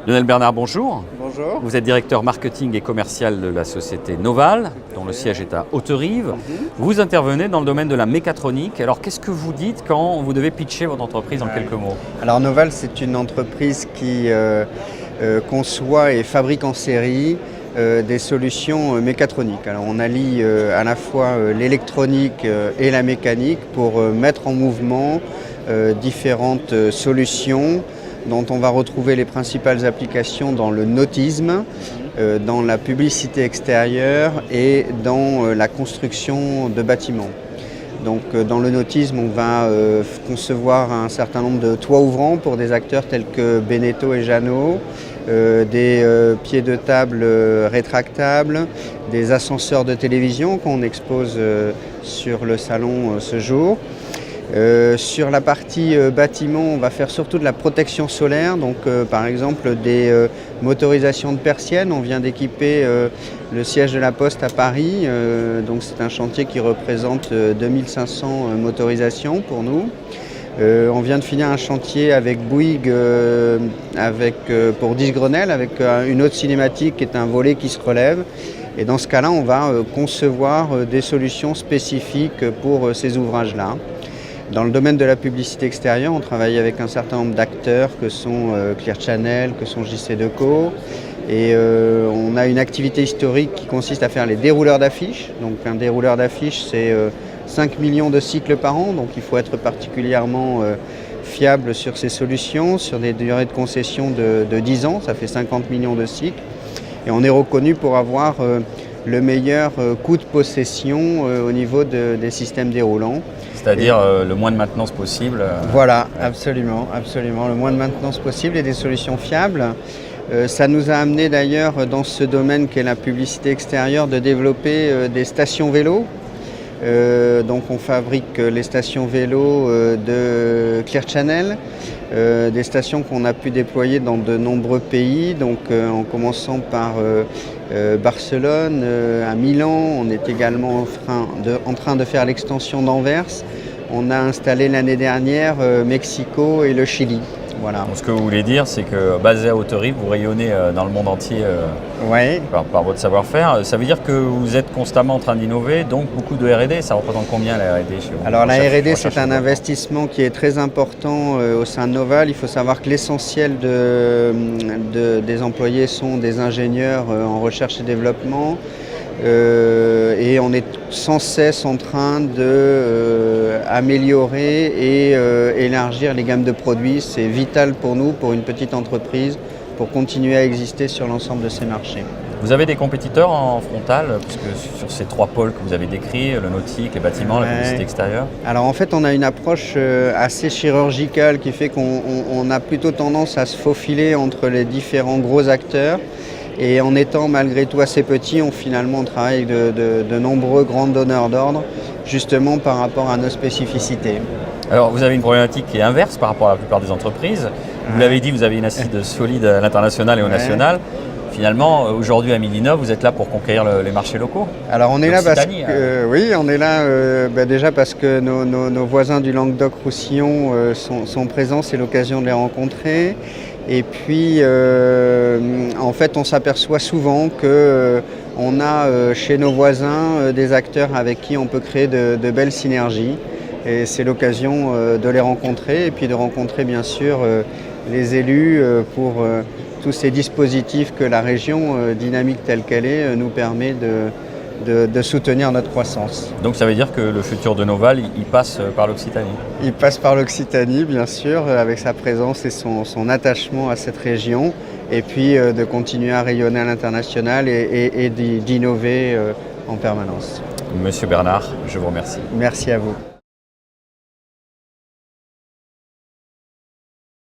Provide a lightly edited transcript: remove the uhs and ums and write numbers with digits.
Lionel Bernard, bonjour. Bonjour. Vous êtes directeur marketing et commercial de la société Noval, dont le siège est à Hauterive. Vous intervenez dans le domaine de la mécatronique. Alors, qu'est-ce que vous dites quand vous devez pitcher votre entreprise en quelques mots? Alors, Noval, c'est une entreprise qui conçoit et fabrique en série des solutions mécatroniques. Alors, on allie à la fois l'électronique et la mécanique pour mettre en mouvement différentes solutions dont on va retrouver les principales applications dans le nautisme, dans la publicité extérieure et dans la construction de bâtiments. Donc dans le nautisme, on va concevoir un certain nombre de toits ouvrants pour des acteurs tels que Beneteau et Jeannot, des pieds de table rétractables, des ascenseurs de télévision qu'on expose sur le salon ce jour. Sur la partie bâtiment, on va faire surtout de la protection solaire, donc par exemple des motorisations de persiennes. On vient d'équiper le siège de la Poste à Paris, donc c'est un chantier qui représente 2500 motorisations pour nous. On vient de finir un chantier avec Bouygues pour 10 Grenelle avec une autre cinématique qui est un volet qui se relève. Et dans ce cas-là, on va concevoir des solutions spécifiques pour ces ouvrages-là. Dans le domaine de la publicité extérieure, on travaille avec un certain nombre d'acteurs que sont Clear Channel, que sont JCDecaux. Et on a une activité historique qui consiste à faire les dérouleurs d'affiches. Donc un dérouleur d'affiches, c'est 5 millions de cycles par an. Donc il faut être particulièrement fiable sur ces solutions, sur des durées de concession de 10 ans. Ça fait 50 millions de cycles. Et on est reconnu pour avoir le meilleur coût de possession au niveau des systèmes déroulants. C'est-à-dire le moins de maintenance possible. Voilà, absolument, absolument. Le moins de maintenance possible et des solutions fiables. Ça nous a amené d'ailleurs dans ce domaine qu'est la publicité extérieure de développer des stations vélo. Donc on fabrique les stations vélo de Clear Channel, des stations qu'on a pu déployer dans de nombreux pays, donc en commençant par Barcelone, à Milan. On est également en train de faire l'extension d'Anvers. On a installé l'année dernière Mexico et le Chili. Voilà. Donc, ce que vous voulez dire, c'est que basé à Hauterive, vous rayonnez dans le monde entier ouais. par votre savoir-faire. Ça veut dire que vous êtes constamment en train d'innover, donc beaucoup de R&D. Ça représente combien la R&D chez vous? Alors la R&D, c'est un investissement qui est très important au sein de Noval. Il faut savoir que l'essentiel des employés sont des ingénieurs en recherche et développement. Et on est sans cesse en train d'améliorer et élargir les gammes de produits. C'est vital pour nous, pour une petite entreprise, pour continuer à exister sur l'ensemble de ces marchés. Vous avez des compétiteurs en frontal, puisque sur ces trois pôles que vous avez décrits, le nautique, les bâtiments, la publicité extérieure? Alors en fait, on a une approche assez chirurgicale qui fait qu'on a plutôt tendance à se faufiler entre les différents gros acteurs. Et en étant malgré tout assez petit, on travaille avec de nombreux grands donneurs d'ordre, justement par rapport à nos spécificités. Alors vous avez une problématique qui est inverse par rapport à la plupart des entreprises. Vous l'avez dit, vous avez une assise solide à l'international et au national. Finalement, aujourd'hui à Midinov, vous êtes là pour conquérir les marchés locaux. Alors on est là parce que, oui, on est là déjà parce que nos voisins du Languedoc-Roussillon sont présents, c'est l'occasion de les rencontrer. Et puis, en fait, on s'aperçoit souvent qu'on a chez nos voisins des acteurs avec qui on peut créer de belles synergies. Et c'est l'occasion de les rencontrer et puis de rencontrer bien sûr les élus pour tous ces dispositifs que la région, dynamique telle qu'elle est, nous permet de soutenir notre croissance. Donc ça veut dire que le futur de Noval, il passe par l'Occitanie? Il passe par l'Occitanie, bien sûr, avec sa présence et son attachement à cette région, et puis de continuer à rayonner à l'international et d'innover en permanence. Monsieur Bernard, je vous remercie. Merci à vous.